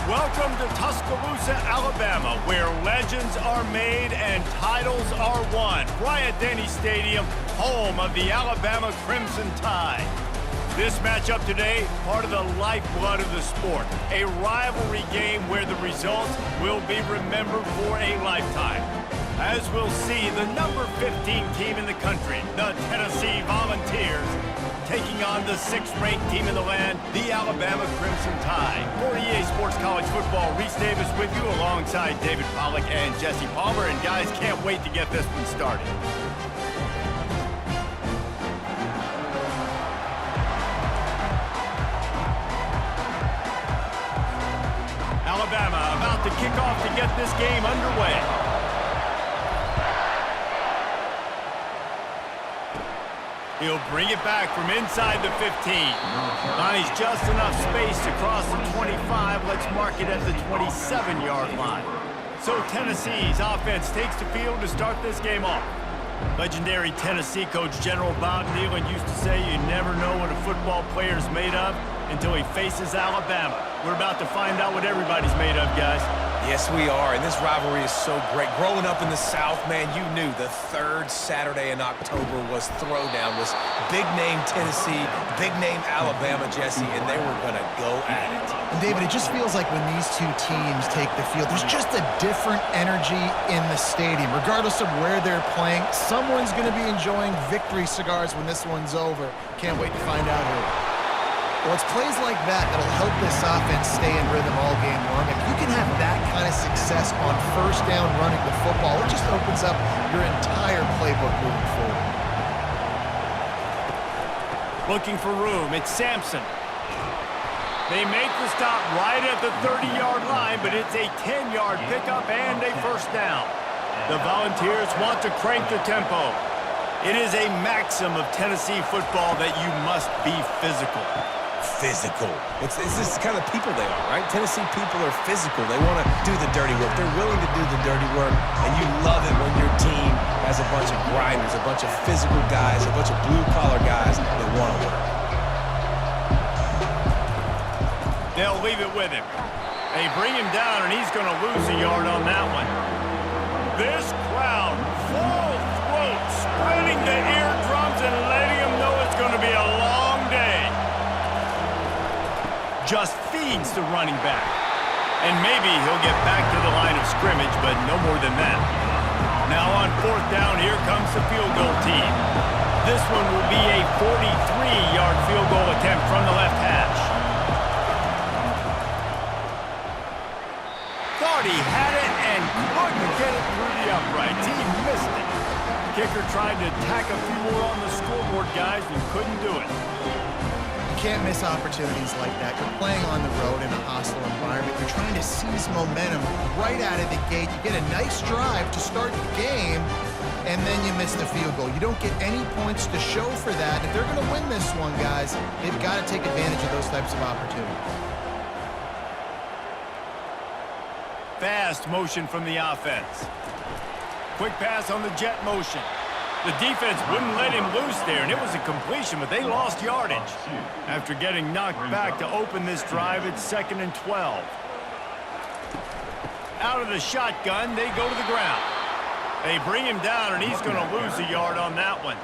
Welcome to Tuscaloosa, Alabama, where legends are made and titles are won. Bryant-Denny Stadium, home of the Alabama Crimson Tide. This matchup today, part of the lifeblood of the sport. A rivalry game where the results will be remembered for a lifetime. As we'll see, the number 15 team in the country, the Tennessee Volunteers, taking on the 6th-ranked team in the land, the Alabama Crimson Tide. For EA Sports College Football, Reese Davis with you alongside David Pollack and Jesse Palmer. And guys, can't wait to get this one started. Alabama about to kick off to get this game underway. He'll bring it back from inside the 15. Finds just enough space to cross the 25. Let's mark it at the 27-yard line. So Tennessee's offense takes the field to start this game off. Legendary Tennessee coach General Bob Neyland used to say you never know what a football player's made of until he faces Alabama. We're about to find out what everybody's made of, guys. Yes, we are, and this rivalry is so great. Growing up in the South, man, you knew the third Saturday in October was Throwdown, was big-name Tennessee, big-name Alabama, Jesse, and they were going to go at it. And David, it just feels like when these two teams take the field, there's just a different energy in the stadium. Regardless of where they're playing, someone's going to be enjoying victory cigars when this one's over. Can't wait to find out who. Well, it's plays like that that'll help this offense stay in rhythm all game long. If you can have that kind of success on first down running the football, it just opens up your entire playbook moving forward. Looking for room, it's Sampson. They make the stop right at the 30-yard line, but it's a 10-yard pickup and a first down. The Volunteers want to crank the tempo. It is a maxim of Tennessee football that you must be physical. Physical. It's this kind of people they are, right? Tennessee people are physical. They want to do the dirty work. They're willing to do the dirty work, and you love it when your team has a bunch of grinders, a bunch of physical guys, a bunch of blue-collar guys that want to work. They'll leave it with him. They bring him down, and he's going to lose a yard on that one. This crowd, full throat, spreading the eardrums and letting them know it's going to be a long day. Just feeds the running back. And maybe he'll get back to the line of scrimmage, but no more than that. Now on 4th down, here comes the field goal team. This one will be a 43-yard field goal attempt from the left hash. Thought he had it and couldn't get it through the uprights. He missed it. Kicker tried to tack a few more on the scoreboard, guys, and couldn't do it. Can't miss opportunities like that. You're playing on the road in a hostile environment. You're trying to seize momentum right out of the gate. You get a nice drive to start the game, and then you miss the field goal. You don't get any points to show for that. If they're going to win this one, guys, they've got to take advantage of those types of opportunities. Fast motion from the offense. Quick pass on the jet motion. The defense wouldn't let him loose there, and it was a completion, but they lost yardage. After getting knocked back to open this drive, it's 2nd and 12. Out of the shotgun, they go to the ground. They bring him down, and he's going to lose a yard on that one.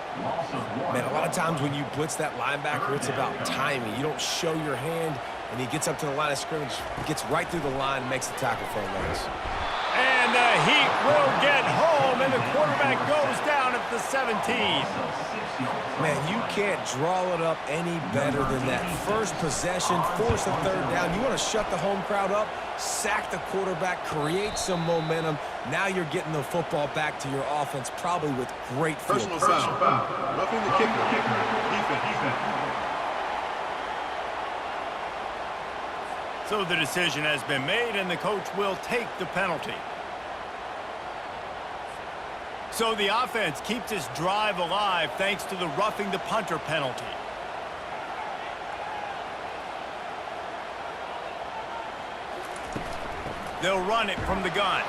Man, a lot of times when you blitz that linebacker, it's about timing. You don't show your hand, and he gets up to the line of scrimmage, gets right through the line, and makes the tackle for a loss. And the Heat will get home, and the quarterback goes down at the 17. Man, you can't draw it up any better than that. First possession, force the 3rd down. You want to shut the home crowd up, sack the quarterback, create some momentum. Now you're getting the football back to your offense, probably with great field position. Personal foul. Roughing the kicker. Defense. So the decision has been made, and the coach will take the penalty. So the offense keeps this drive alive thanks to the roughing the punter penalty. They'll run it from the gun.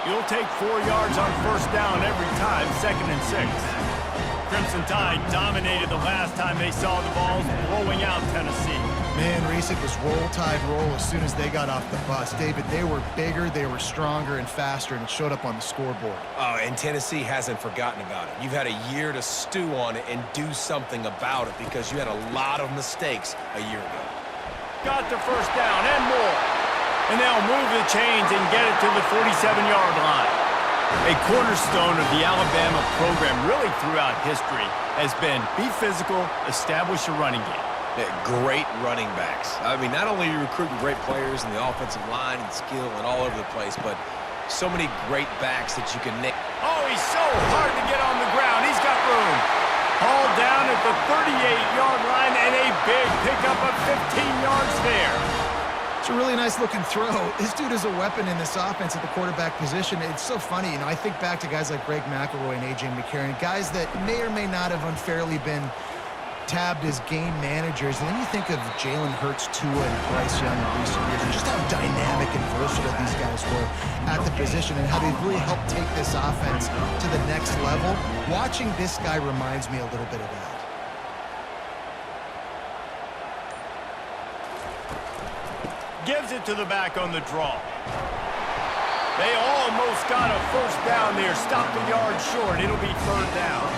You'll take 4 yards on first down every time, 2nd and 6. Crimson Tide dominated the last time they saw the balls blowing out Tennessee. Man, Reese, it was roll tide roll as soon as they got off the bus. David, they were bigger, they were stronger and faster, and it showed up on the scoreboard. Oh, and Tennessee hasn't forgotten about it. You've had a year to stew on it and do something about it because you had a lot of mistakes a year ago. Got the first down and more. And they'll move the chains and get it to the 47-yard line. A cornerstone of the Alabama program really throughout history has been be physical, establish a running game. Great running backs. I mean, not only are you recruiting great players in the offensive line and skill and all over the place, but so many great backs that you can nick. Oh, he's so hard to get on the ground. He's got room. Hauled down at the 38-yard line and a big pickup of 15 yards there. It's a really nice looking throw. This dude is a weapon in this offense at the quarterback position. It's so funny, I think back to guys like Greg McElroy and A.J. McCarron, guys that may or may not have unfairly been tabbed as game managers, and then you think of Jalen Hurts, Tua, and Bryce Young in recent years, and just how dynamic and versatile these guys were at the position and how they really helped take this offense to the next level. Watching this guy reminds me a little bit of that. Gives it to the back on the draw. They almost got a first down there. Stopped a yard short. It'll be third down.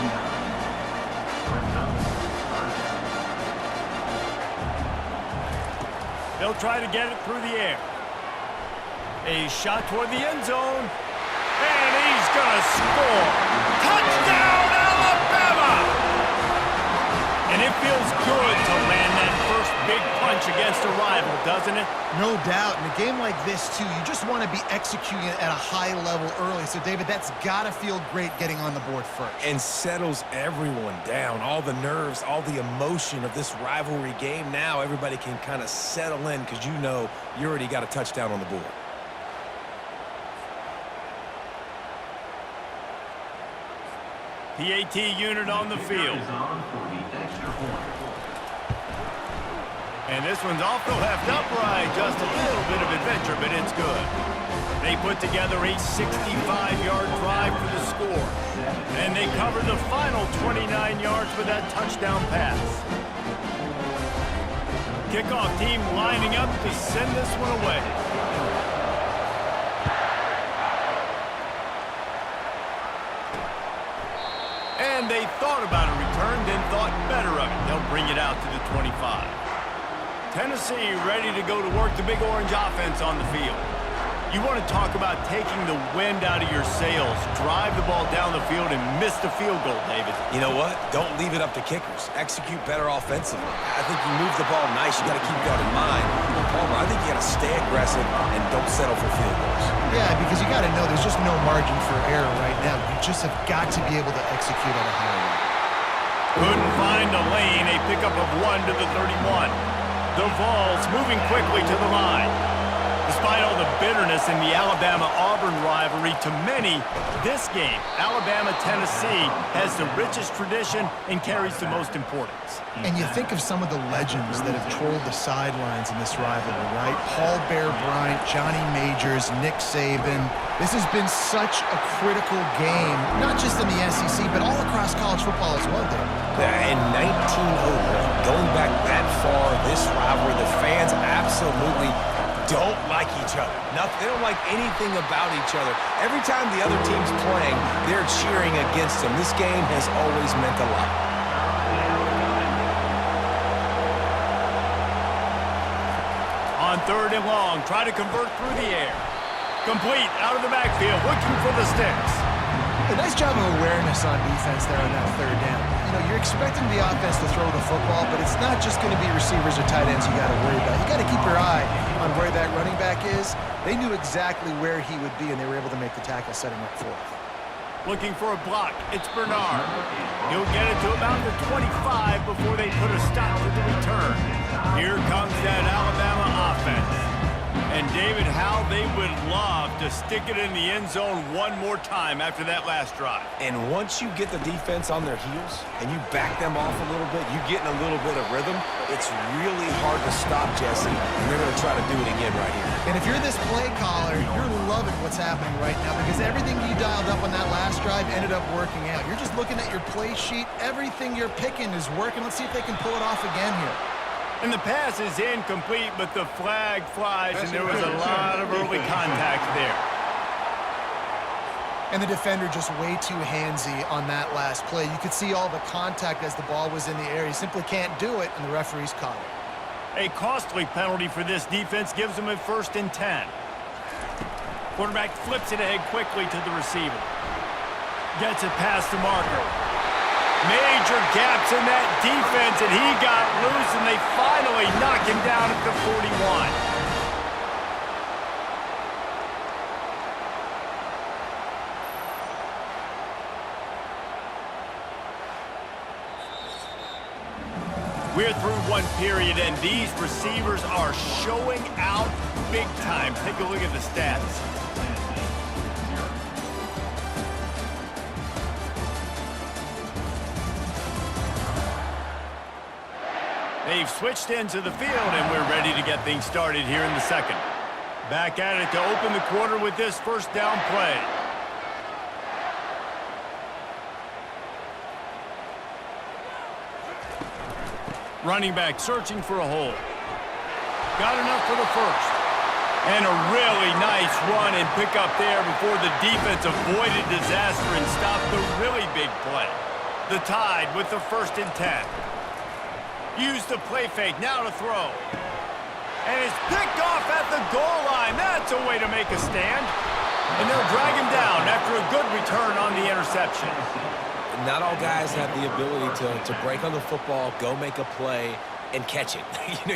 They'll try to get it through the air. A shot toward the end zone. And he's going to score. Touchdown, Alabama! And it feels good to land that first big punch against a rival, doesn't it? No doubt. In a game like this, too, you just want to be executing it at a high level early. So, David, that's got to feel great getting on the board first. And settles everyone down. All the nerves, all the emotion of this rivalry game. Now everybody can kind of settle in because you know you already got a touchdown on the board. PAT unit on the field. And this one's off the left upright. Just a little bit of adventure, but it's good. They put together a 65-yard drive for the score. And they cover the final 29 yards with that touchdown pass. Kickoff team lining up to send this one away. And they thought about a return, then thought better of it. They'll bring it out to the 25. Tennessee ready to go to work the Big Orange offense on the field. You want to talk about taking the wind out of your sails. Drive the ball down the field and miss the field goal, David. You know what? Don't leave it up to kickers. Execute better offensively. I think you move the ball nice. You got to keep that in mind. Palmer, I think you got to stay aggressive and don't settle for field goals. Yeah, because you got to know there's just no margin for error right now. You just have got to be able to execute at a high level. Couldn't find a lane. A pickup of 1 to the 31. The Vols moving quickly to the line. Despite all the bitterness in the Alabama-Auburn rivalry, to many, this game, Alabama-Tennessee, has the richest tradition and carries the most importance. And you think of some of the legends that have trolled the sidelines in this rivalry, right? Paul Bear Bryant, Johnny Majors, Nick Saban. This has been such a critical game, not just in the SEC, but all across college football as well, Dave. In 1901, going back that far, this rivalry, the fans absolutely don't like each other. They don't like anything about each other. Every time the other team's playing, they're cheering against them. This game has always meant a lot. On third and long, try to convert through the air. Complete out of the backfield, looking for the sticks. A nice job of awareness on defense there on that third down. You know, you're expecting the offense to throw the football, but it's not just going to be receivers or tight ends you got to worry about. You got to keep your eye on where that running back is. They knew exactly where he would be, and they were able to make the tackle, setting up for it. Looking for a block. It's Bernard. He'll get it to about the 25 before they put a stop to the return. Here comes that Alabama offense. And, David, how they would love to stick it in the end zone one more time after that last drive. And once you get the defense on their heels and you back them off a little bit, you get in a little bit of rhythm, it's really hard to stop, Jesse, and they're going to try to do it again right here. And if you're this play caller, you're loving what's happening right now because everything you dialed up on that last drive ended up working out. You're just looking at your play sheet. Everything you're picking is working. Let's see if they can pull it off again here. And the pass is incomplete, but the flag flies, and there was a lot of early contact there. And the defender just way too handsy on that last play. You could see all the contact as the ball was in the air. He simply can't do it, and the referee's caught it. A costly penalty for this defense gives them a 1st and 10. Quarterback flips it ahead quickly to the receiver. Gets it past the marker. Major gaps in that defense, and he got loose, and they finally knock him down at the 41. We're through one period, and these receivers are showing out big time. Take a look at the stats. They've switched into the field, and we're ready to get things started here in the second. Back at it to open the quarter with this 1st down play. Running back searching for a hole. Got enough for the 1st. And a really nice run and pick up there before the defense avoided disaster and stopped the really big play. The Tide with the 1st and 10. Use the play fake, now to throw. And it's picked off at the goal line. That's a way to make a stand. And they'll drag him down after a good return on the interception. Not all guys have the ability to break on the football, go make a play, and catch it.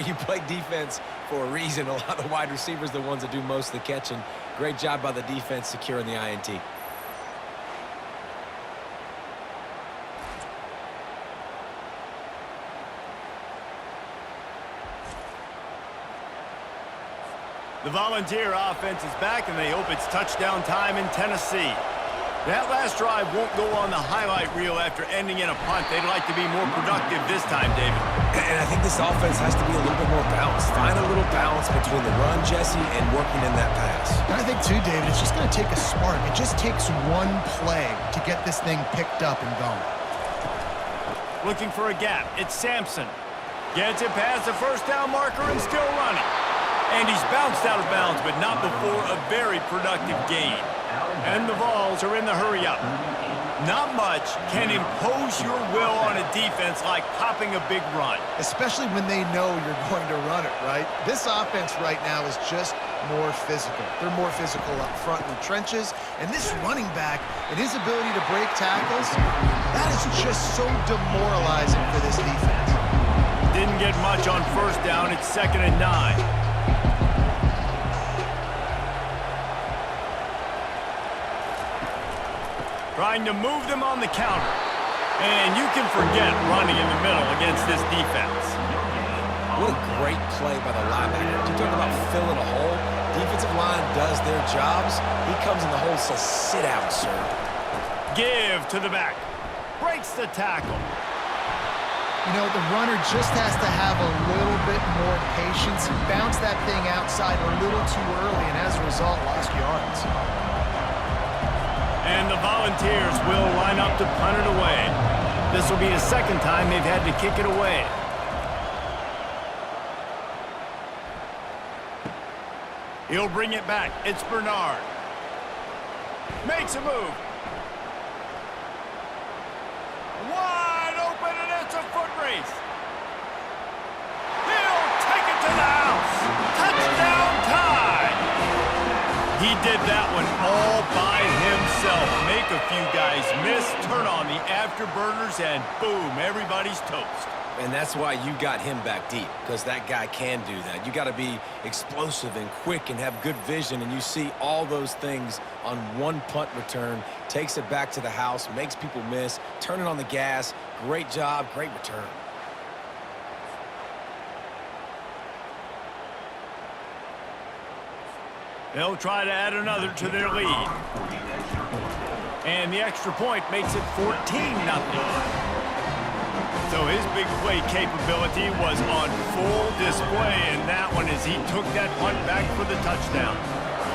You play defense for a reason. A lot of the wide receivers are the ones that do most of the catching. Great job by the defense securing the INT. The Volunteer offense is back, and they hope it's touchdown time in Tennessee. That last drive won't go on the highlight reel after ending in a punt. They'd like to be more productive this time, David. And I think this offense has to be a little bit more balanced. Find a little balance between the run, Jesse, and working in that pass. And I think, too, David, it's just going to take a spark. It just takes one play to get this thing picked up and going. Looking for a gap. It's Sampson. Gets it past the 1st down marker and still running. And he's bounced out of bounds, but not before a very productive gain. And the Vols are in the hurry-up. Not much can impose your will on a defense like popping a big run. Especially when they know you're going to run it, right? This offense right now is just more physical. They're more physical up front in the trenches. And this running back and his ability to break tackles, that is just so demoralizing for this defense. Didn't get much on 1st down. It's 2nd and 9. Trying to move them on the counter. And you can forget running in the middle against this defense. What a great play by the linebacker. You talk about filling a hole. Defensive line does their jobs. He comes in the hole and says, sit out, sir. Give to the back. Breaks the tackle. The runner just has to have a little bit more patience. He bounced that thing outside a little too early, and as a result, lost yards. And the Volunteers will line up to punt it away. This will be the 2nd time they've had to kick it away. He'll bring it back. It's Bernard. Makes a move. Wide open, and it's a foot race. He'll take it to the house. Touchdown Tide. He did that one all by himself. Make a few guys miss, turn on the afterburners, and boom, everybody's toast. And that's why you got him back deep, because that guy can do that. You got to be explosive and quick and have good vision, and you see all those things on one punt return. Takes it back to the house, makes people miss, turning on the gas. Great job, great return. They'll try to add another to their lead. And the extra point makes it 14-0. So his big play capability was on full display in that one as he took that punt back for the touchdown.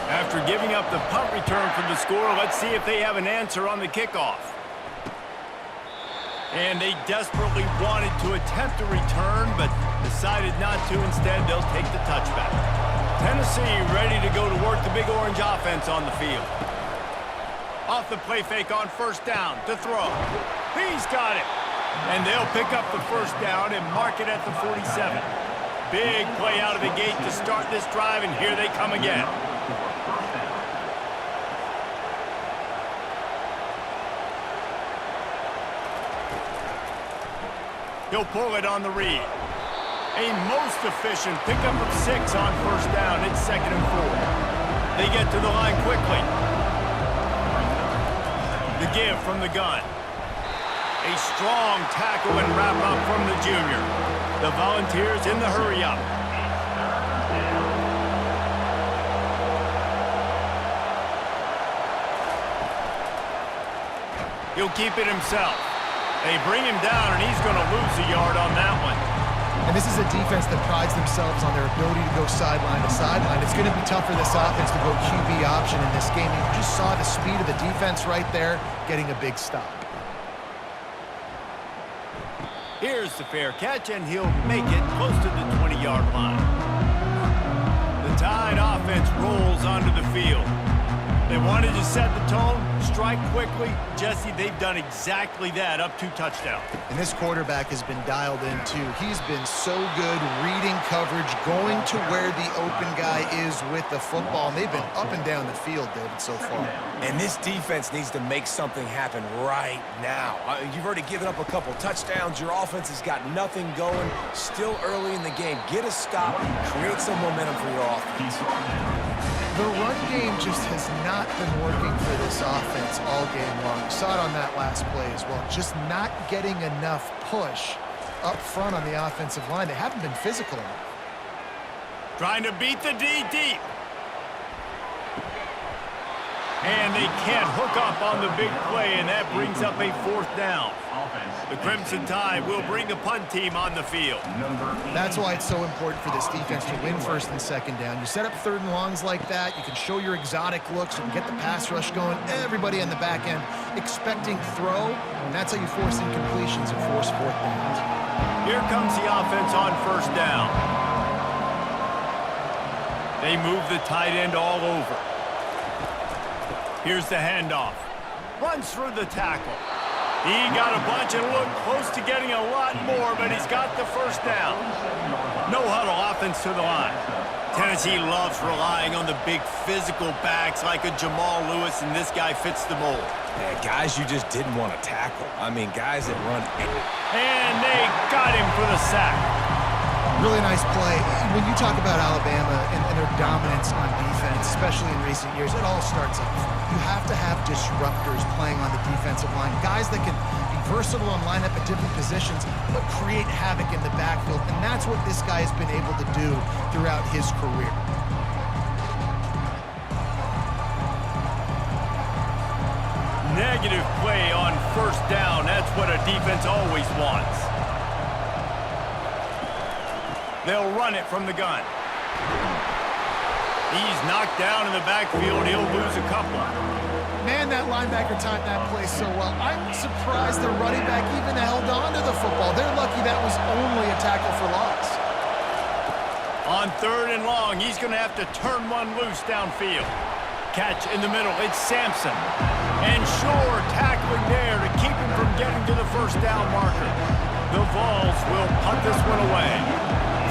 After giving up the punt return for the score, let's see if they have an answer on the kickoff. And they desperately wanted to attempt a return, but decided not to. Instead, they'll take the touchback. Tennessee ready to go to work the Big Orange offense on the field. Off the play fake on first down to throw. He's got it. And they'll pick up the first down and mark it at the 47. Big play out of the gate to start this drive, and here they come again. He'll pull it on the read. A most efficient pickup of 6 on first down. It's 2nd and 4. They get to the line quickly. The give from the gun. A strong tackle and wrap up from the junior. The Volunteers in the hurry up. He'll keep it himself. They bring him down, and he's going to lose a yard on that one. And this is a defense that prides themselves on their ability to go sideline to sideline. It's going to be tough for this offense to go QB option in this game. You just saw the speed of the defense right there, getting a big stop. Here's the fair catch, and he'll make it close to the 20-yard line. The Tide offense rolls onto the field. They wanted to set the tone, strike quickly. Jesse, they've done exactly that, up 2 touchdowns. And this quarterback has been dialed in, too. He's been so good reading coverage, going to where the open guy is with the football. And they've been up and down the field, David, so far. And this defense needs to make something happen right now. You've already given up a couple touchdowns. Your offense has got nothing going. Still early in the game. Get a stop. Create some momentum for your offense. The run game just has not been working for this offense all game long. We saw it on that last play as well. Just not getting enough push up front on the offensive line. They haven't been physical enough. Trying to beat the D deep. And they can't hook up on the big play, and that brings up a 4th down. The Crimson Tide will bring the punt team on the field. That's why it's so important for this defense to win 1st and 2nd down. You set up 3rd and longs like that, you can show your exotic looks, you can get the pass rush going, everybody on the back end expecting throw, and that's how you force incompletions and force 4th downs. Here comes the offense on first down. They move the tight end all over. Here's the handoff. Runs through the tackle. He got a bunch and looked close to getting a lot more, but he's got the first down. No huddle offense to the line. Tennessee loves relying on the big physical backs like a Jamal Lewis, and this guy fits the mold. Yeah, guys you just didn't want to tackle. I mean, guys that run. And they got him for the sack. Really nice play. When you talk about Alabama and their dominance on defense, especially in recent years, it all starts up front. You have to have disruptors playing on the defensive line, guys that can be versatile and line up at different positions, but create havoc in the backfield, and that's what this guy has been able to do throughout his career. Negative play on first down. That's what a defense always wants. They'll run it from the gun. He's knocked down in the backfield. He'll lose a couple. Man, that linebacker timed that play so well. I'm surprised the running back even held on to the football. They're lucky that was only a tackle for loss. On 3rd and long, he's going to have to turn one loose downfield. Catch in the middle. It's Sampson. And Shore tackling there to keep him from getting to the first down marker. The Vols will punt this one away.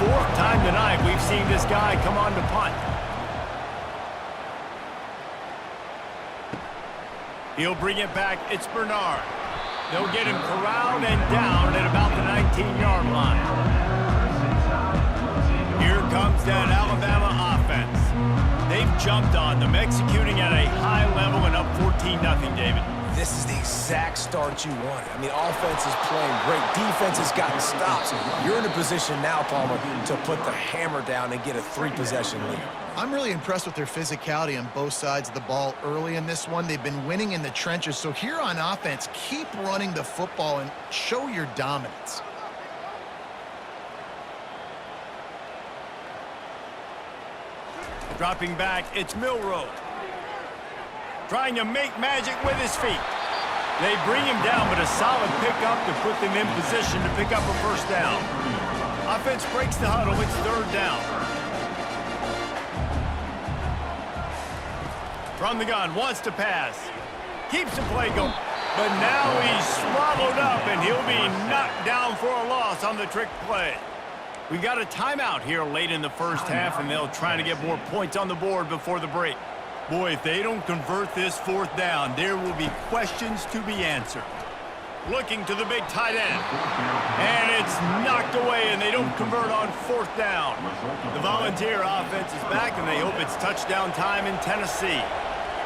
4th time tonight we've seen this guy come on to punt. He'll bring it back. It's Bernard. They'll get him corralled and down at about the 19-yard line. Here comes that Alabama offense. They've jumped on them, executing at a high level and up 14-0, David. This is the exact start you wanted. I mean, offense is playing great. Defense has gotten stops. You're in a position now, Palmer, to put the hammer down and get a 3-possession lead. I'm really impressed with their physicality on both sides of the ball early in this one. They've been winning in the trenches. So here on offense, keep running the football and show your dominance. Dropping back, it's Milroe. Trying to make magic with his feet. They bring him down, but a solid pickup to put them in position to pick up a first down. Offense breaks the huddle. It's third down. From the gun, wants to pass. Keeps the play going. But now he's swallowed up, and he'll be knocked down for a loss on the trick play. We got a timeout here late in the first half, and they'll try to get more points on the board before the break. Boy, if they don't convert this fourth down, there will be questions to be answered. Looking to the big tight end. And it's knocked away, and they don't convert on fourth down. The Volunteer offense is back, and they hope it's touchdown time in Tennessee.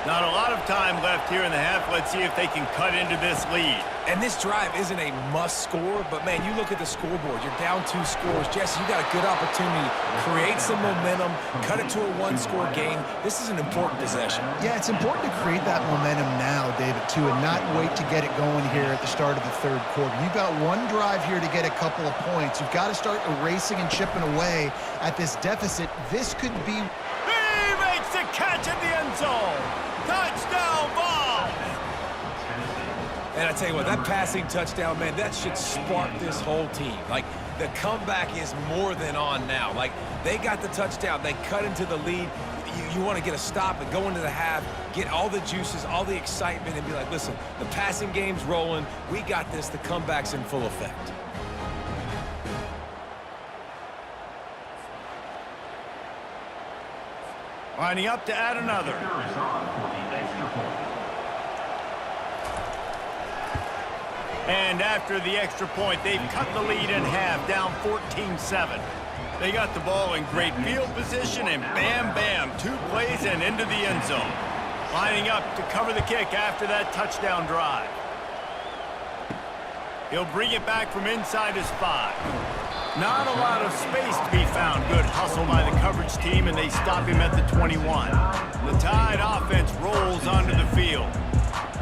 Not a lot of time left here in the half. Let's see if they can cut into this lead. And this drive isn't a must score, but man, you look at the scoreboard, you're down 2 scores. Jesse, you got a good opportunity. Create some momentum, cut it to a 1-score game. This is an important possession. Yeah, it's important to create that momentum now, David, too, and not wait to get it going here at the start of the third quarter. You've got one drive here to get a couple of points. You've got to start erasing and chipping away at this deficit. This could be... He makes the catch in the end zone. Touchdown ball! And I tell you what, that passing touchdown, man, that should spark this whole team. Like, the comeback is more than on now. Like, they got the touchdown. They cut into the lead. You want to get a stop and go into the half, get all the juices, all the excitement, and be like, listen, the passing game's rolling. We got this. The comeback's in full effect. Lining up to add another. And after the extra point, they've cut the lead in half, down 14-7. They got the ball in great field position, and bam, bam, 2 plays and into the end zone. Lining up to cover the kick after that touchdown drive. He'll bring it back from inside his 5. Not a lot of space to be found. Good hustle by the coverage team, and they stop him at the 21. The Tide offense rolls onto the field.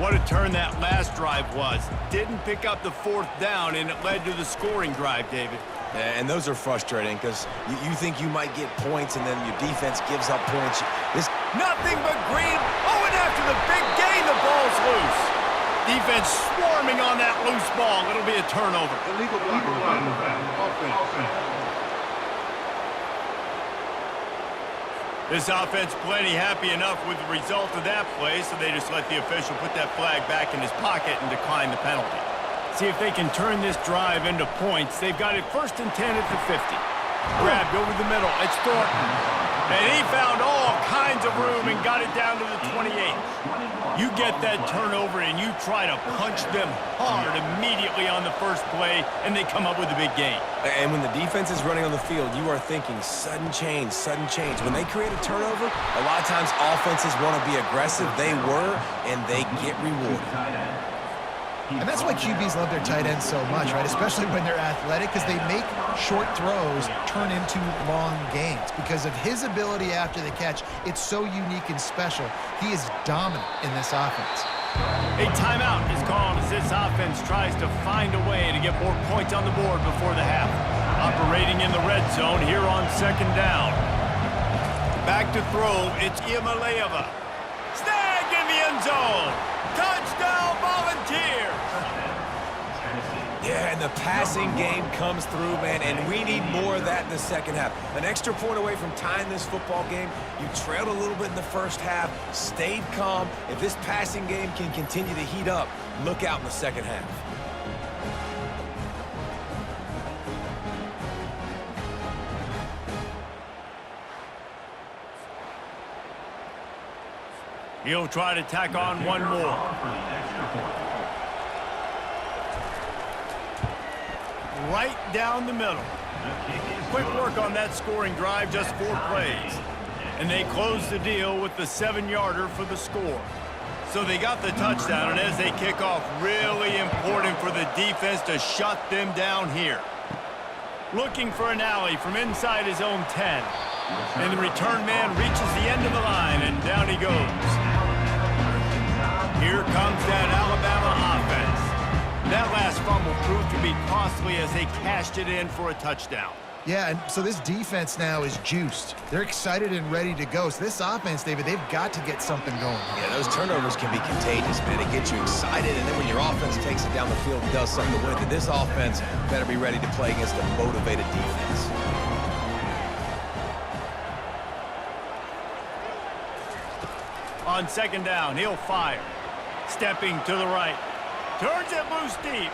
What a turn that last drive was. Didn't pick up the fourth down, and it led to the scoring drive, David. Yeah, and those are frustrating because you think you might get points, and then your defense gives up points. Nothing but green. Oh, and after the big gain, the ball's loose. Defense swarming on that loose ball. It'll be a turnover. Illegal offense. This offense plenty happy enough with the result of that play, so they just let the official put that flag back in his pocket and decline the penalty. See if they can turn this drive into points. They've got it 1st and 10 at the 50. Grabbed over the middle. It's Thornton. And he found all kinds of room and got it down to the 28. You get that turnover and you try to punch them hard immediately on the first play, and they come up with a big gain. And when the defense is running on the field, you are thinking sudden change, sudden change. When they create a turnover, a lot of times offenses want to be aggressive. They were, and they get rewarded. And that's why QBs love their tight ends so much, right? Especially when they're athletic, because they make short throws turn into long gains. Because of his ability after the catch, it's so unique and special. He is dominant in this offense. A timeout is called as this offense tries to find a way to get more points on the board before the half. Operating in the red zone here on 2nd down. Back to throw, it's Iamaleava. Snagged in the end zone. Touchdown, Volunteers! Yeah, and the passing game comes through, man, and we need more of that in the second half. An extra point away from tying this football game. You trailed a little bit in the first half, stayed calm. If this passing game can continue to heat up, look out in the second half. He'll try to tack on one more. Right down the middle. Quick work on that scoring drive, just 4 plays. And they close the deal with the 7-yarder for the score. So they got the touchdown, and as they kick off, really important for the defense to shut them down here. Looking for an alley from inside his own 10. And the return man reaches the end of the line, and down he goes. Here comes that Alabama offense. That last fumble proved to be costly as they cashed it in for a touchdown. Yeah, and so this defense now is juiced. They're excited and ready to go. So this offense, David, they've got to get something going. Yeah, those turnovers can be contagious, man. It gets you excited, and then when your offense takes it down the field and does something to win it, this offense better be ready to play against a motivated defense. On second down, he'll fire. Stepping to the right. Turns it loose deep.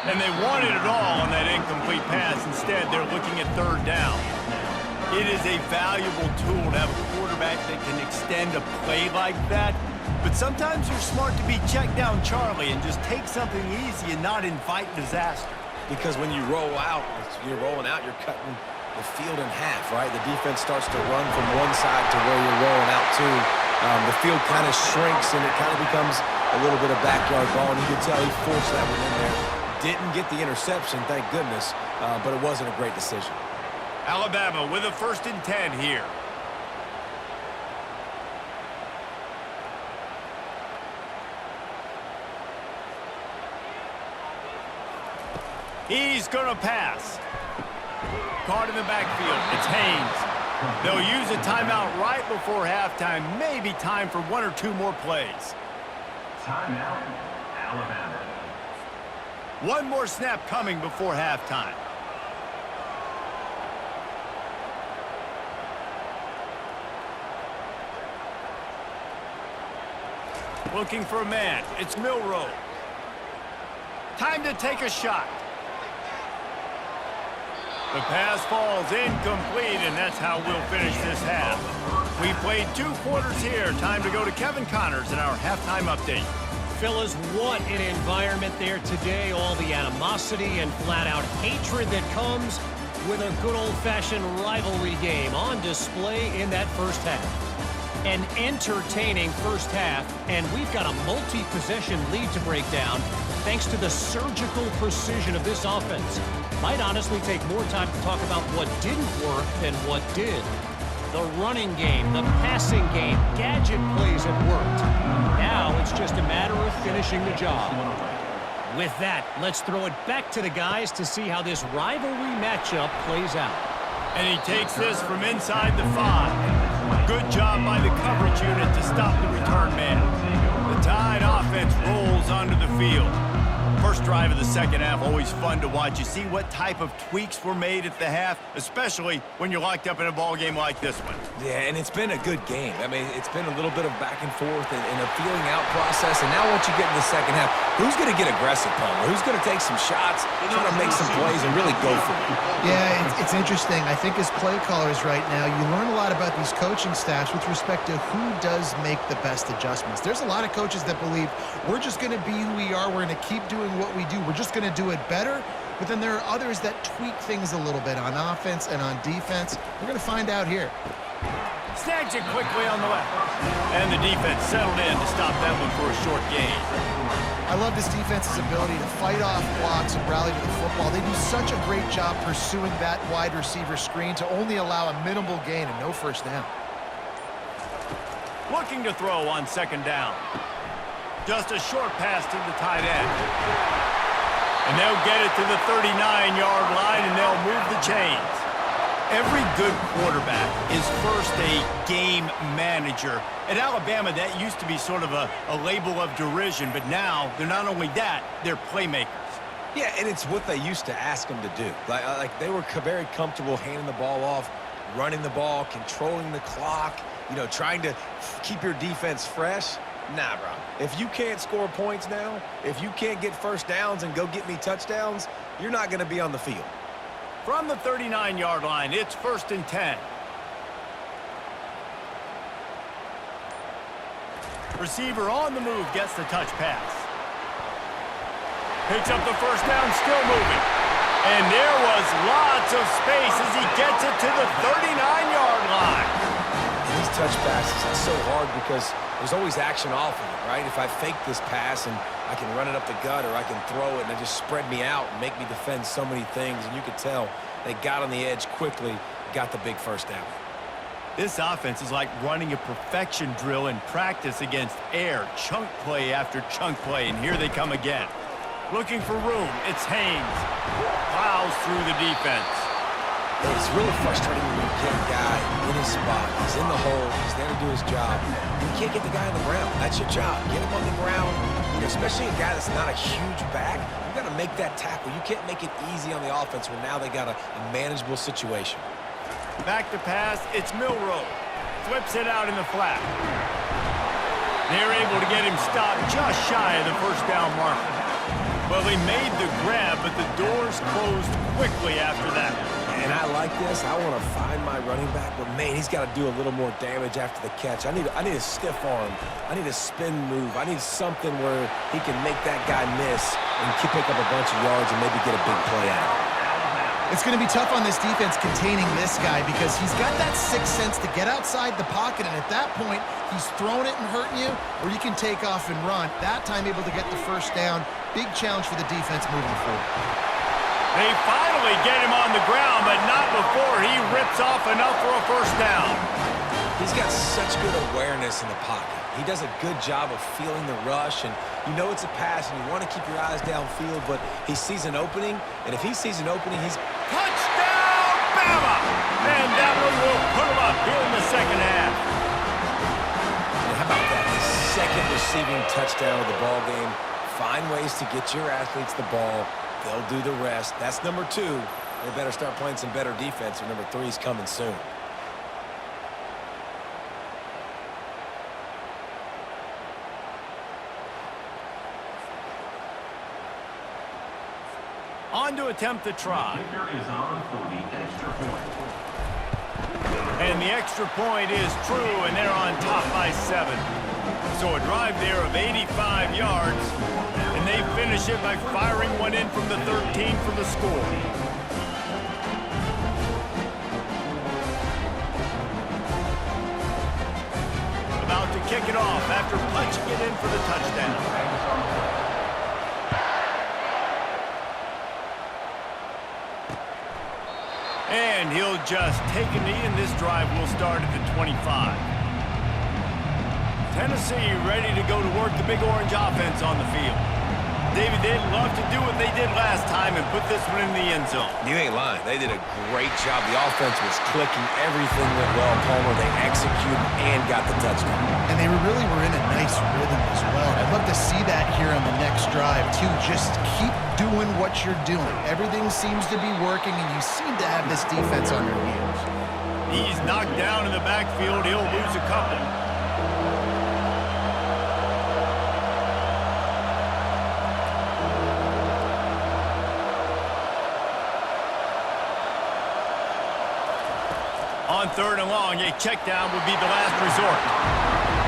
And they wanted it all on that incomplete pass. Instead, they're looking at third down. It is a valuable tool to have a quarterback that can extend a play like that. But sometimes you're smart to be check down Charlie and just take something easy and not invite disaster. Because when you roll out, you're rolling out, you're cutting the field in half, right? The defense starts to run from one side to where you're rolling out to. The field kind of shrinks, and it kind of becomes a little bit of backyard ball, and you can tell he forced that one in there. Didn't get the interception, thank goodness, but it wasn't a great decision. Alabama with a 1st and 10 here. He's going to pass. Caught in the backfield. It's Haynes. They'll use a timeout right before halftime. Maybe time for 1 or 2 more plays. Timeout, Alabama. One more snap coming before halftime. Looking for a man. It's Milroe. Time to take a shot. The pass falls incomplete, and that's how we'll finish this half. We played 2 quarters here. Time to go to Kevin Connors in our halftime update. Fellas, what an environment there today. All the animosity and flat-out hatred that comes with a good old-fashioned rivalry game on display in that first half. An entertaining first half, and we've got a multi-possession lead to break down thanks to the surgical precision of this offense. Might honestly take more time to talk about what didn't work than what did. The running game, the passing game, gadget plays have worked. Now it's just a matter of finishing the job. With that, let's throw it back to the guys to see how this rivalry matchup plays out. And he takes this from inside the 5. Good job by the coverage unit to stop the return man. The Tide offense rolls onto the field. First drive of the second half, always fun to watch. You see what type of tweaks were made at the half, especially when you're locked up in a ball game like this one. Yeah, and it's been a good game. I mean, it's been a little bit of back and forth and a feeling out process. And now once you get in the second half, who's going to get aggressive, Palmer? Who's going to take some shots, try to make some plays, and really go for it? Yeah, it's interesting. I think as play callers right now, you learn a lot about these coaching staffs with respect to who does make the best adjustments. There's a lot of coaches that believe we're just going to be who we are. We're going to keep doing what we do. We're just going to do it better. But then there are others that tweak things a little bit on offense and on defense. We're going to find out here. Snags it quickly on the left. And the defense settled in to stop that one for a short gain. I love this defense's ability to fight off blocks and rally to the football. They do such a great job pursuing that wide receiver screen to only allow a minimal gain and no first down. Looking to throw on second down. Just a short pass to the tight end. And they'll get it to the 39-yard line, and they'll move the chains. Every good quarterback is first a game manager. At Alabama, that used to be sort of a label of derision, but now they're not only that, they're playmakers. Yeah, and it's what they used to ask them to do. Like they were very comfortable handing the ball off, running the ball, controlling the clock, trying to keep your defense fresh. Nah, bro. If you can't score points now, if you can't get first downs and go get me touchdowns, you're not going to be on the field. From the 39-yard line, it's 1st and 10. Receiver on the move gets the touch pass. Picks up the first down, still moving. And there was lots of space as he gets it to the 39-yard line. And these touch passes, it's so hard because there's always action off of it, right? If I fake this pass and I can run it up the gut or I can throw it and they just spread me out and make me defend so many things, and you could tell they got on the edge quickly, got the big first down. This offense is like running a perfection drill in practice against air, chunk play after chunk play, and here they come again. Looking for room, it's Haynes. Plows through the defense. It's really frustrating when you get a guy in his spot. He's in the hole. He's there to do his job. You can't get the guy on the ground. That's your job. Get him on the ground. Especially a guy that's not a huge back. You got to make that tackle. You can't make it easy on the offense when now they got a manageable situation. Back to pass. It's Milroe. Flips it out in the flat. They're able to get him stopped just shy of the first down marker. Well, he made the grab, but the doors closed quickly after that. And I like this. I want to find my running back, but man, he's got to do a little more damage after the catch. I need a stiff arm. I need a spin move. I need something where he can make that guy miss and pick up a bunch of yards and maybe get a big play out. It's going to be tough on this defense containing this guy because he's got that sixth sense to get outside the pocket, and at that point, he's throwing it and hurting you, or you can take off and run. That time able to get the first down. Big challenge for the defense moving forward. They finally get him on the ground, but not before he rips off enough for a first down. He's got such good awareness in the pocket. He does a good job of feeling the rush, and you know it's a pass, and you want to keep your eyes downfield, but he sees an opening, and if he sees an opening, he's... Touchdown, Bama! And that one will put him up here in the second half. And how about that? His second receiving touchdown of the ball game. Find ways to get your athletes the ball. They'll do the rest. That's number 2. They better start playing some better defense, or number 3 is coming soon. On to attempt the try. Kicker is on for the extra point. And the extra point is true, and they're on top by 7. So a drive there of 85 yards, and they finish it by firing one in from the 13 for the score. About to kick it off after punching it in for the touchdown. And he'll just take a knee, and this drive will start at the 25. Tennessee ready to go to work the Big Orange offense on the field. David, they'd love to do what they did last time and put this one in the end zone. You ain't lying. They did a great job. The offense was clicking. Everything went well. Palmer, they executed and got the touchdown. And they really were in a nice rhythm as well. I'd love to see that here on the next drive, too. Just keep doing what you're doing. Everything seems to be working, and you seem to have this defense on your heels. He's knocked down in the backfield. He'll lose a couple. On 3rd and long, a check down would be the last resort.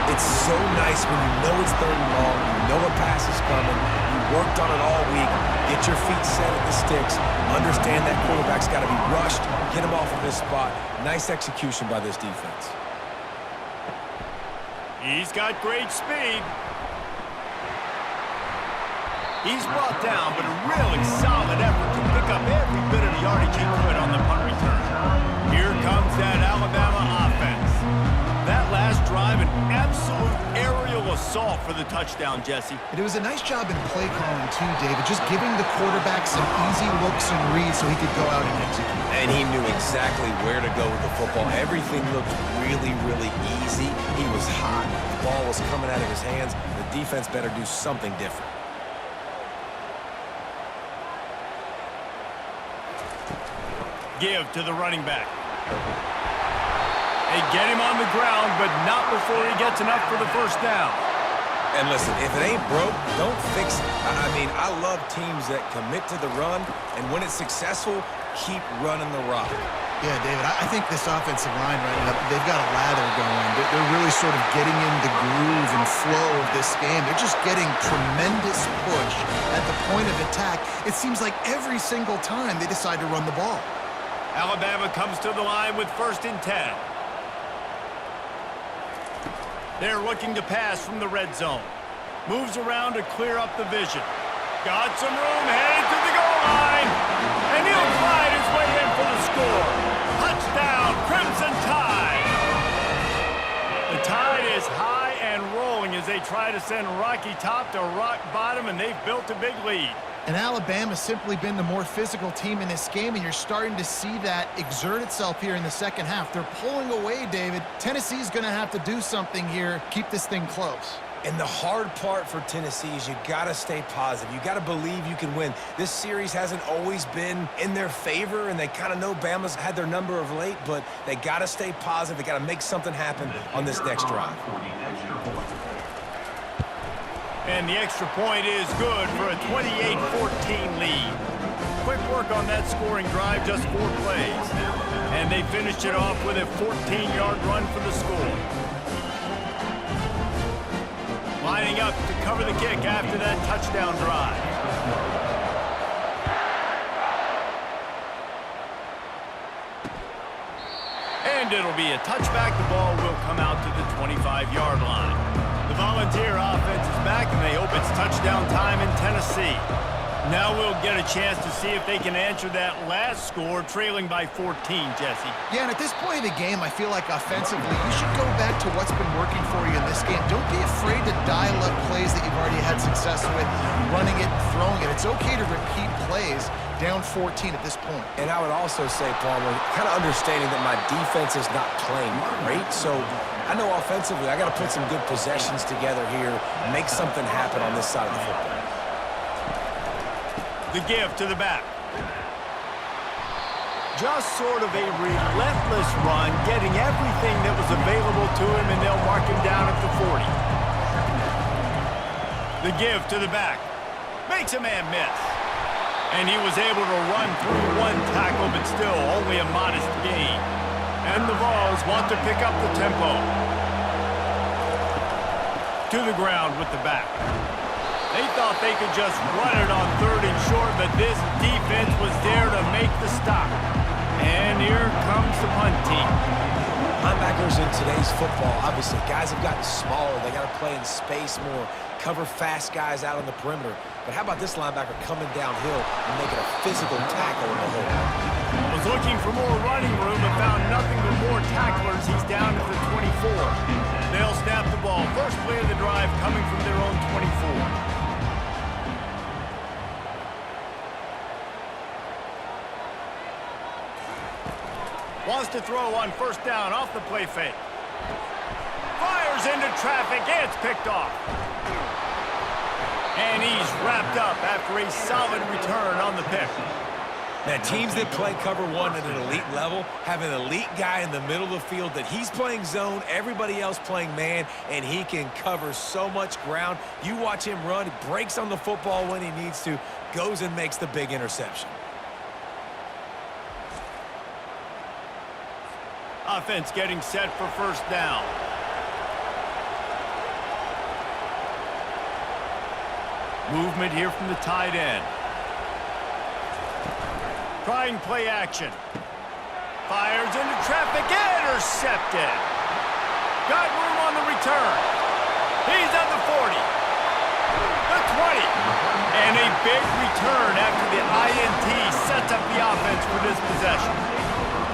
It's so nice when you know it's 3rd and long, you know a pass is coming, you worked on it all week, get your feet set at the sticks, understand that quarterback's got to be rushed, get him off of his spot. Nice execution by this defense. He's got great speed. He's brought down, but a really solid effort to pick up every bit of the yardage he could on the punt return. Here comes that Alabama offense. That last drive, an absolute aerial assault for the touchdown, Jesse. It was a nice job in play calling, too, David, just giving the quarterback some easy looks and reads so he could go out and execute. And he knew exactly where to go with the football. Everything looked really, really easy. He was hot. The ball was coming out of his hands. The defense better do something different. Give to the running back. They get him on the ground, but not before he gets enough for the first down. And listen, if it ain't broke, don't fix it. I mean, I love teams that commit to the run, and when it's successful, keep running the rock. Yeah, David, I think this offensive line right now, they've got a lather going. They're really sort of getting in the groove and flow of this game. They're just getting tremendous push at the point of attack. It seems like every single time they decide to run the ball. Alabama comes to the line with 1st and 10. They're looking to pass from the red zone. Moves around to clear up the vision. Got some room, headed to the goal line. And he'll glide his way in for the score. Touchdown, Crimson Tide. The Tide is high and rolling as they try to send Rocky Top to rock bottom, and they've built a big lead. And Alabama's simply been the more physical team in this game, and you're starting to see that exert itself here in the second half. They're pulling away, David. Tennessee's going to have to do something here, keep this thing close. And the hard part for Tennessee is you got to stay positive. You got to believe you can win. This series hasn't always been in their favor, and they kind of know Bama's had their number of late, but they got to stay positive. They got to make something happen on this next drive. And the extra point is good for a 28-14 lead. Quick work on that scoring drive, just 4 plays. And they finished it off with a 14-yard run for the score. Lining up to cover the kick after that touchdown drive. And it'll be a touchback. The ball will come out to the 25-yard line. The Volunteer offense is back, and they hope it's touchdown time in Tennessee. Now we'll get a chance to see if they can answer that last score, trailing by 14, Jesse. Yeah, and at this point of the game, I feel like offensively, you should go back to what's been working for you in this game. Don't be afraid to dial up plays that you've already had success with, running it and throwing it. It's okay to repeat plays down 14 at this point. And I would also say, Palmer, kind of understanding that my defense is not playing great, so I know offensively I got to put some good possessions together here, make something happen on this side of the football. The give to the back. Just sort of a relentless run, getting everything that was available to him, and they'll mark him down at the 40. The give to the back. Makes a man miss. And he was able to run through 1 tackle, but still only a modest gain. And the Vols want to pick up the tempo. To the ground with the back. They thought they could just run it on 3rd and short, but this defense was there to make the stop. And here comes the punt team. Linebackers in today's football, obviously, guys have gotten smaller. They got to play in space more, cover fast guys out on the perimeter. But how about this linebacker coming downhill and making a physical tackle in the hole? Was looking for more running room, but found nothing but more tacklers. He's down at the 24. They'll snap the ball. First play of the drive coming from their own 24. Wants to throw on 1st down off the play fake. Fires into traffic, and it's picked off. And he's wrapped up after a solid return on the pick. Now, teams that play cover 1 at an elite level have an elite guy in the middle of the field that he's playing zone, everybody else playing man, and he can cover so much ground. You watch him run, he breaks on the football when he needs to, goes and makes the big interception. Offense getting set for 1st down. Movement here from the tight end. Trying play action. Fires into traffic, intercepted. Got room on the return. He's at the 40. The 20. And a big return after the INT sets up the offense for this possession.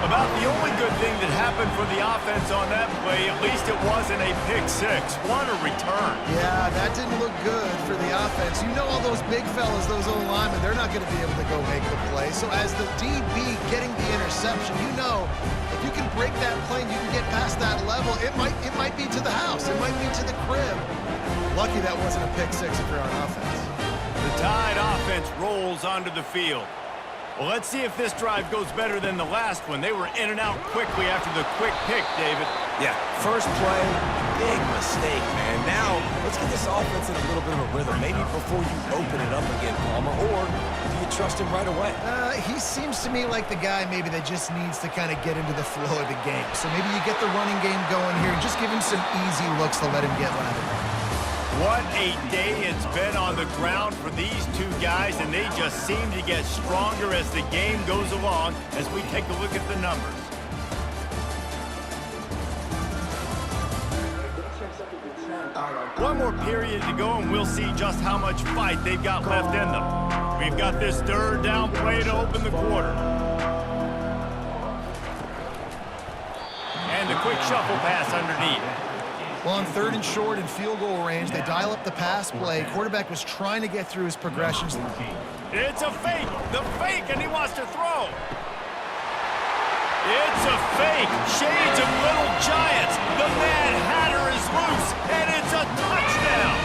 About the only good thing that happened for the offense on that play, at least it wasn't a pick 6. What a return. Yeah, that didn't look good for the offense. You know all those big fellas, those old linemen, they're not going to be able to go make the play. So as the DB getting the interception, you know if you can break that plane, you can get past that level, it might be to the house. It might be to the crib. Lucky that wasn't a pick 6 if you're on offense. The Tide offense rolls onto the field. Well, let's see if this drive goes better than the last one. They were in and out quickly after the quick pick, David. Yeah, first play, big mistake, man. Now, let's get this offense in a little bit of a rhythm. Maybe before you open it up again, Palmer, or do you trust him right away? He seems to me like the guy maybe that just needs to kind of get into the flow of the game. So maybe you get the running game going here and just give him some easy looks to let him get lateral. What a day it's been on the ground for these 2 guys, and they just seem to get stronger as the game goes along as we take a look at the numbers. One more period to go, and we'll see just how much fight they've got left in them. We've got this 3rd down play to open the quarter. And the quick shuffle pass underneath. Well, on 3rd and short and field goal range, they dial up the pass play. Quarterback was trying to get through his progressions. It's a fake. The fake, and he wants to throw. It's a fake. Shades of Little Giants. The Mad Hatter is loose, and it's a touchdown.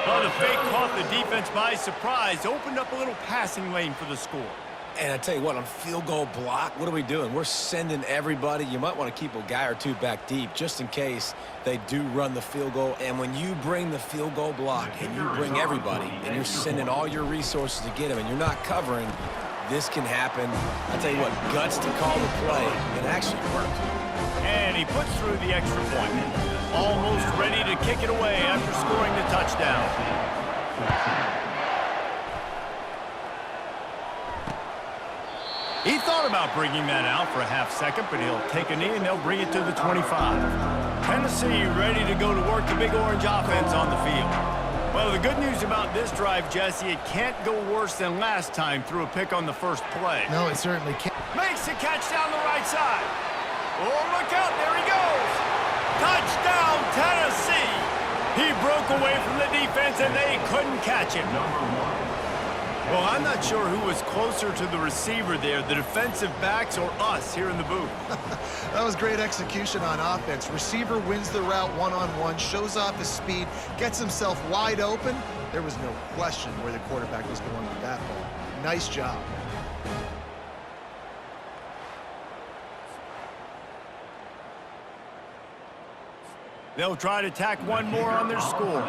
Well, the fake caught the defense by surprise, opened up a little passing lane for the score. And I tell you what, on field goal block, what are we doing? We're sending everybody. You might want to keep a guy or two back deep just in case they do run the field goal. And when you bring the field goal block and you bring everybody and you're sending all your resources to get them and you're not covering, this can happen. I tell you what, guts to call the play. It actually worked. And he puts through the extra point. Almost ready to kick it away after scoring the touchdown. He thought about bringing that out for a half second, but he'll take a knee and they'll bring it to the 25. Tennessee ready to go to work the Big Orange offense on the field. Well, the good news about this drive, Jesse, it can't go worse than last time through a pick on the first play. No, it certainly can't. Makes the catch down the right side. Oh, look out, there he goes. Touchdown, Tennessee. He broke away from the defense and they couldn't catch him. Well, I'm not sure who was closer to the receiver there, the defensive backs or us here in the booth. That was great execution on offense. Receiver wins the route one-on-one, shows off his speed, gets himself wide open. There was no question where the quarterback was going with that ball. Nice job. They'll try to tack one more on their score.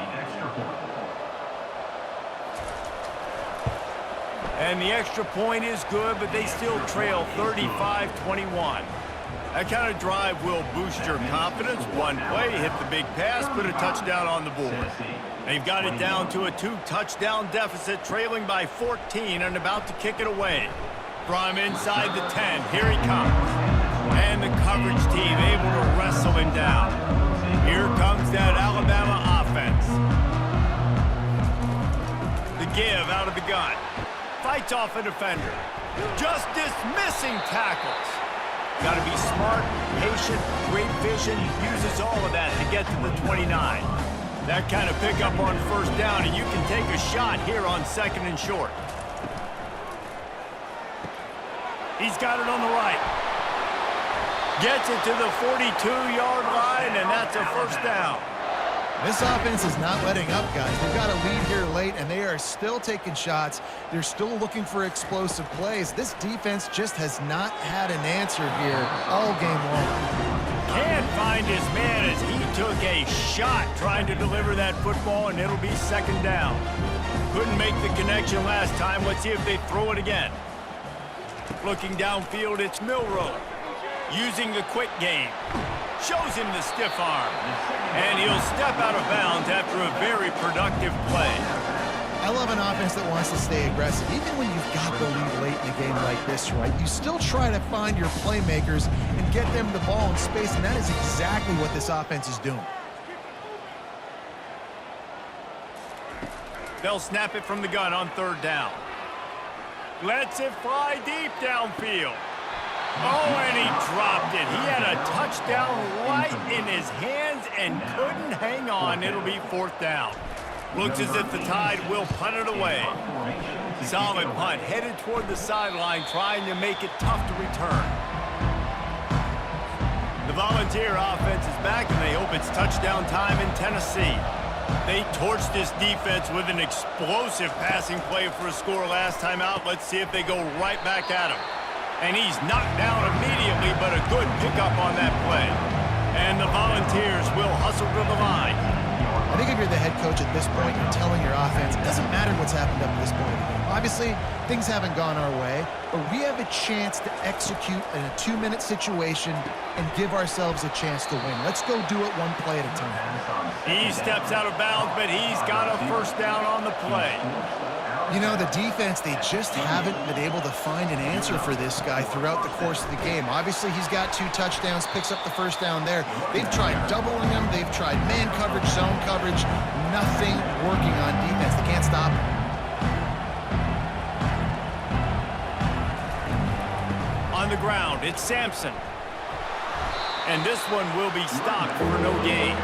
And the extra point is good, but they still trail 35-21. That kind of drive will boost your confidence. One play, hit the big pass, put a touchdown on the board. They've got it down to a 2-touchdown deficit, trailing by 14 and about to kick it away. From inside the 10, here he comes. And the coverage team able to wrestle him down. Here comes that Alabama offense. The give out of the gun. Fights off a defender. Just dismissing tackles. Got to be smart, patient, great vision. Uses all of that to get to the 29. That kind of pickup on first down, and you can take a shot here on 2nd and short. He's got it on the right. Gets it to the 42-yard line, and that's a first down. This offense is not letting up, guys. They've got a lead here late, and they are still taking shots. They're still looking for explosive plays. This defense just has not had an answer here all game long. Can't find his man as he took a shot trying to deliver that football, and it'll be 2nd down. Couldn't make the connection last time. Let's see if they throw it again. Looking downfield, it's Milroe. Using the quick game. Shows him the stiff arm. And he'll step out of bounds after a very productive play. I love an offense that wants to stay aggressive. Even when you've got the lead late in a game like this, right, you still try to find your playmakers and get them the ball in space, and that is exactly what this offense is doing. They'll snap it from the gun on 3rd down. Lets it fly deep downfield. Oh, and he dropped it. He had a touchdown right in his hands and couldn't hang on. It'll be 4th down. Looks as if the Tide will punt it away. Solid punt, headed toward the sideline, trying to make it tough to return. The Volunteer offense is back, and they hope it's touchdown time in Tennessee. They torched this defense with an explosive passing play for a score last time out. Let's see if they go right back at him. And he's knocked down immediately, but a good pickup on that play. And the Volunteers will hustle to the line. I think if you're the head coach at this point, you're telling your offense, it doesn't matter what's happened up to this point. Obviously, things haven't gone our way, but we have a chance to execute in a 2-minute situation and give ourselves a chance to win. Let's go do it one play at a time. He steps out of bounds, but he's got a first down on the play. You know, the defense, they just haven't been able to find an answer for this guy throughout the course of the game. Obviously, he's got 2 touchdowns, picks up the first down there. They've tried doubling him. They've tried man coverage, zone coverage. Nothing working on defense. They can't stop him. On the ground, it's Sampson. And this one will be stopped for no gain.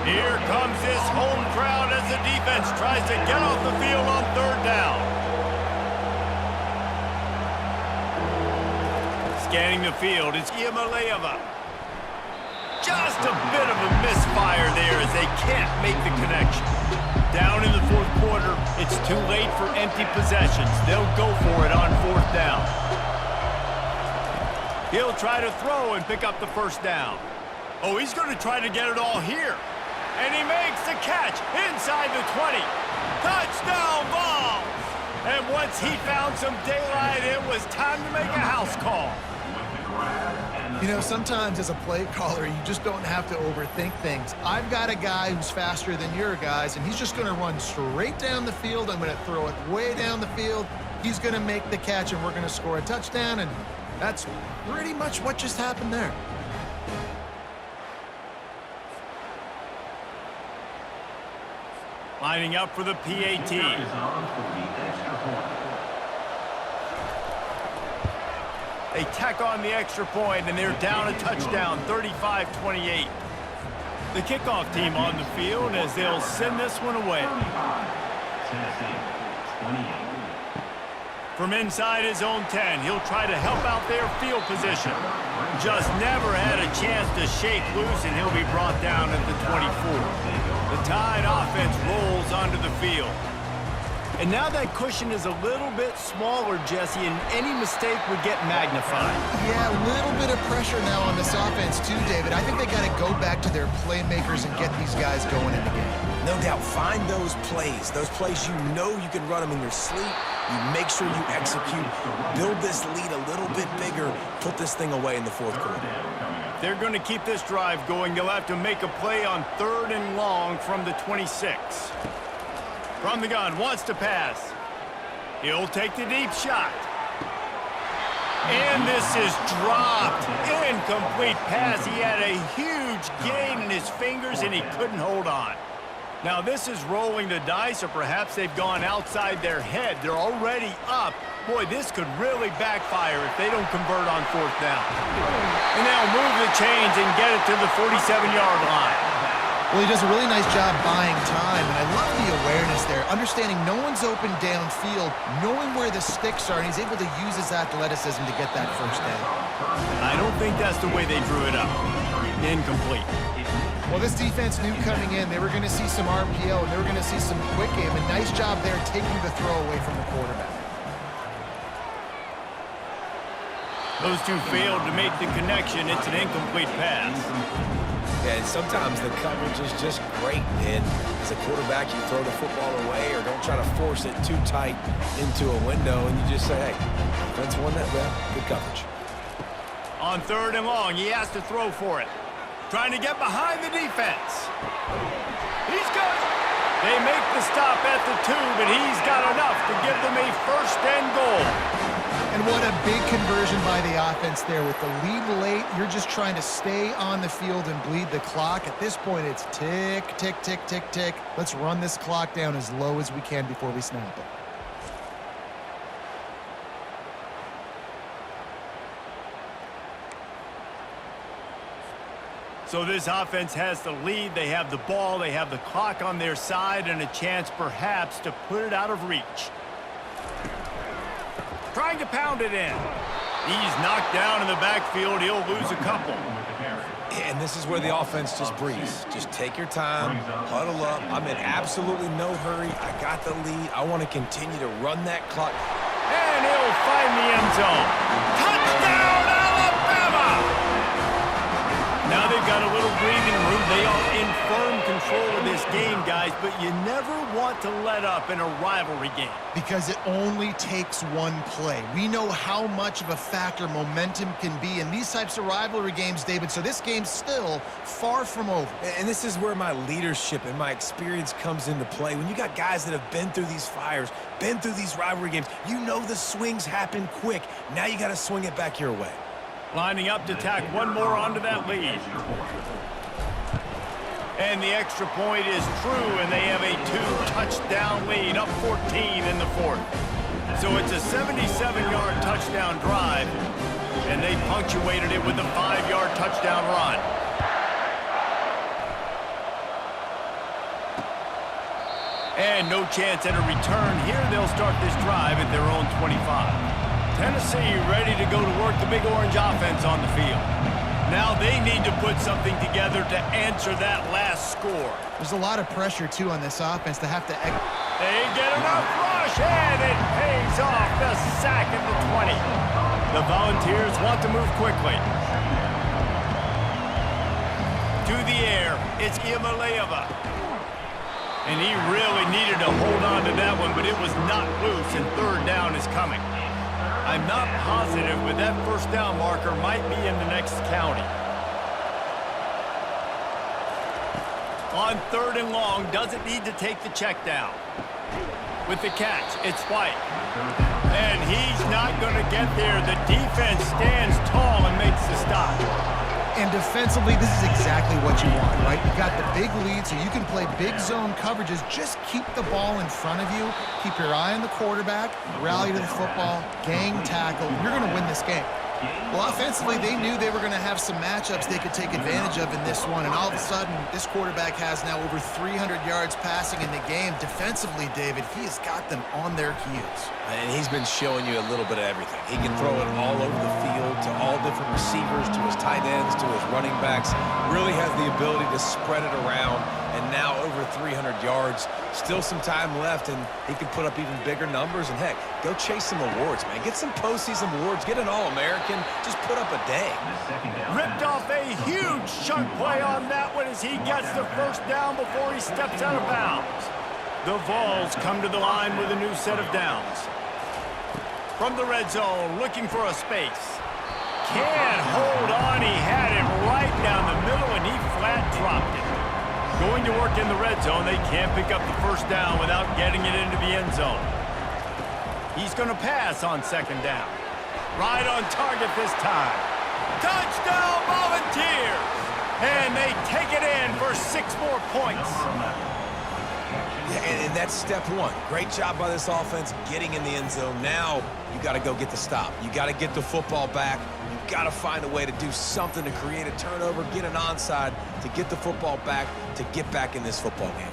Here comes this home crowd as the defense tries to get off the field on third down. Scanning the field, it's Iamaleava. Just a bit of a misfire there as they can't make the connection. Down in the fourth quarter, it's too late for empty possessions. They'll go for it on fourth down. He'll try to throw and pick up the first down. Oh, he's going to try to get it all here. And he makes the catch inside the 20. Touchdown ball! And once he found some daylight, it was time to make a house call. You know, sometimes as a play caller, you just don't have to overthink things. I've got a guy who's faster than your guys, and he's just going to run straight down the field. I'm going to throw it way down the field. He's going to make the catch, and we're going to score a touchdown, and that's pretty much what just happened there. Lining up for the PAT. They tack on the extra point, and they're down a touchdown, 35-28. The kickoff team on the field as they'll send this one away. From inside his own 10, he'll try to help out their field position. Just never had a chance to shake loose, and he'll be brought down at the 24. The Tide offense rolls onto the field. And now that cushion is a little bit smaller, Jesse, and any mistake would get magnified. Yeah, a little bit of pressure now on this offense too, David. I think they got to go back to their playmakers and get these guys going in the game. No doubt, find those plays you know you can run them in your sleep. You make sure you execute, build this lead a little bit bigger, put this thing away in the fourth quarter. They're going to keep this drive going. They'll have to make a play on 3rd and long from the 26. From the gun, wants to pass. He'll take the deep shot. And this is dropped. Incomplete pass. He had a huge gain in his fingers, and he couldn't hold on. Now, this is rolling the dice, or perhaps they've gone outside their head. They're already up. Boy, this could really backfire if they don't convert on 4th down. And they'll move the chains and get it to the 47-yard line. Well, he does a really nice job buying time, and I love the awareness there, understanding no one's open downfield, knowing where the sticks are, and he's able to use his athleticism to get that first down. I don't think that's the way they drew it up. Incomplete. Well, this defense knew coming in they were going to see some RPO, and they were going to see some quick game, and nice job there taking the throw away from the quarterback. Those two failed to make the connection. It's an incomplete pass. And sometimes the coverage is just great, and as a quarterback, you throw the football away or don't try to force it too tight into a window, and you just say, hey, defense won that well, good coverage. On 3rd and long, he has to throw for it. Trying to get behind the defense. He's got it. They make the stop at the 2, but he's got enough to give them a 1st and goal. And what a big conversion by the offense there. With the lead late, you're just trying to stay on the field and bleed the clock. At this point, it's tick, tick, tick, tick, tick. Let's run this clock down as low as we can before we snap it. So this offense has the lead. They have the ball. They have the clock on their side and a chance perhaps to put it out of reach. Trying to pound it in. He's knocked down in the backfield. He'll lose a couple. And this is where the offense just breathes. Just take your time, huddle up. I'm in absolutely no hurry. I got the lead. I want to continue to run that clock. And he'll find the end zone. Touchdown, Alabama! Now they've got a little breathing room. They are in firm control of this game, guys, but you never want to let up in a rivalry game. Because it only takes one play. We know how much of a factor momentum can be in these types of rivalry games, David, so this game's still far from over. And this is where my leadership and my experience comes into play. When you got guys that have been through these fires, been through these rivalry games, you know the swings happen quick. Now you got to swing it back your way. Lining up to tack one more onto that lead. And the extra point is true, and they have a 2-touchdown lead, up 14 in the 4th. So it's a 77-yard touchdown drive. and they punctuated it with a 5-yard touchdown run. And no chance at a return here. They'll start this drive at their own 25. Tennessee ready to go to work the Big Orange offense on the field. Now they need to put something together to answer that last score. There's a lot of pressure, too, on this offense to have to... They get enough rush, and it pays off. The sack at the 20. The Volunteers want to move quickly. To the air, it's Iamaleava. And he really needed to hold on to that one, but it was not loose, and third down is coming. I'm not positive, but that first down marker might be in the next county. On 3rd and long, doesn't need to take the check down. With the catch, it's White. And he's not going to get there. The defense stands tall and makes the stop. And defensively, this is exactly what you want, right? You got the big lead, so you can play big zone coverages. Just keep the ball in front of you. Keep your eye on the quarterback. Rally to the football. Gang tackle. You're going to win this game. Well, offensively, they knew they were going to have some matchups they could take advantage of in this one, and all of a sudden, this quarterback has now over 300 yards passing in the game. Defensively, David, he has got them on their heels. And he's been showing you a little bit of everything. He can throw it all over the field to all different receivers, to his tight ends, to his running backs. Really has the ability to spread it around, and now over 300 yards. Still some time left, and he can put up even bigger numbers. And, heck, go chase some awards, man. Get some postseason awards. Get an All-American. Just put up a day. Ripped off a huge chunk play on that one as he gets the first down before he steps out of bounds. The Vols come to the line with a new set of downs. From the red zone, looking for a space. Can't hold on. He had it right down the middle, and he flat dropped it. Going to work in the red zone, they can't pick up the first down without getting it into the end zone. He's going to pass on 2nd down. Right on target this time. Touchdown, Volunteers! And they take it in for 6 more points. Yeah, and that's step one. Great job by this offense getting in the end zone. Now you got to go get the stop. You got to get the football back. You got to find a way to do something to create a turnover, get an onside, to get the football back, to get back in this football game.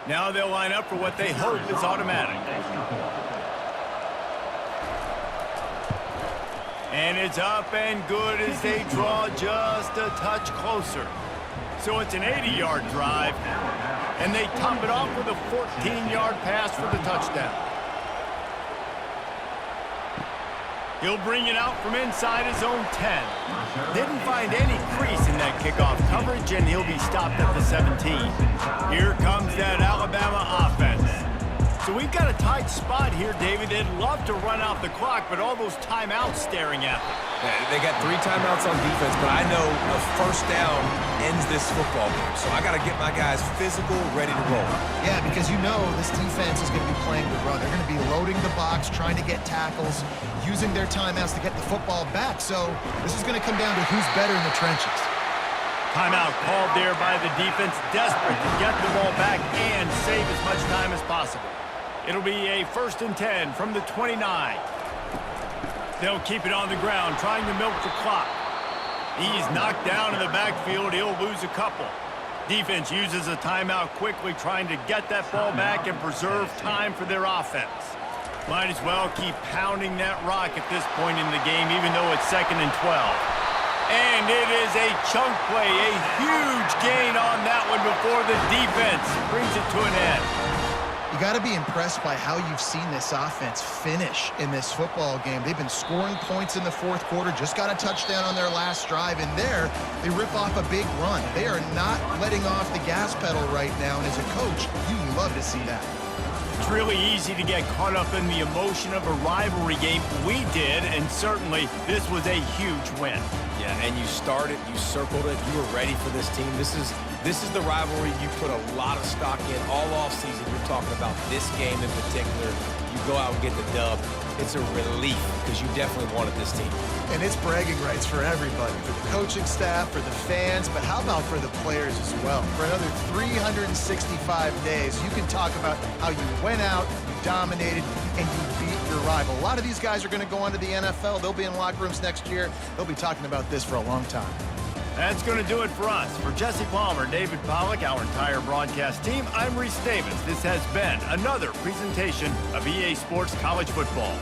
Now they'll line up for what they hope is automatic. And it's up and good as they draw just a touch closer. So it's an 80-yard drive, and they top it off with a 14-yard pass for the touchdown. He'll bring it out from inside his own 10. Didn't find any crease in that kickoff coverage, and he'll be stopped at the 17. Here comes that Alabama offense. So we've got a tight spot here, David. They'd love to run out the clock, but all those timeouts staring at them. Yeah, they got 3 timeouts on defense, but I know a first down ends this football game. So I got to get my guys physical, ready to roll. Yeah, because you know this defense is going to be playing the run. They're going to be loading the box, trying to get tackles, using their timeouts to get the football back. So this is going to come down to who's better in the trenches. Timeout called there by the defense, desperate to get the ball back and save as much time as possible. It'll be a 1st and 10 from the 29. They'll keep it on the ground, trying to milk the clock. He's knocked down in the backfield. He'll lose a couple. Defense uses a timeout quickly, trying to get that ball back and preserve time for their offense. Might as well keep pounding that rock at this point in the game, even though it's 2nd and 12. And it is a chunk play, a huge gain on that one before the defense brings it to an end. You got to be impressed by how you've seen this offense finish in this football game. They've been scoring points in the 4th quarter, just got a touchdown on their last drive, and there they rip off a big run. They are not letting off the gas pedal right now, and as a coach, you love to see that. It's really easy to get caught up in the emotion of a rivalry game. We did, and certainly this was a huge win. Yeah, and you started, you circled it, you were ready for this team. This is This is the rivalry you put a lot of stock in all offseason. You're talking about this game in particular. You go out and get the dub. It's a relief because you definitely wanted this team. And it's bragging rights for everybody, for the coaching staff, for the fans, but how about for the players as well? For another 365 days, you can talk about how you went out, you dominated, and you beat your rival. A lot of these guys are going to go on to the NFL. They'll be in locker rooms next year. They'll be talking about this for a long time. That's going to do it for us. For Jesse Palmer, David Pollack, our entire broadcast team, I'm Reese Davis. This has been another presentation of EA Sports College Football.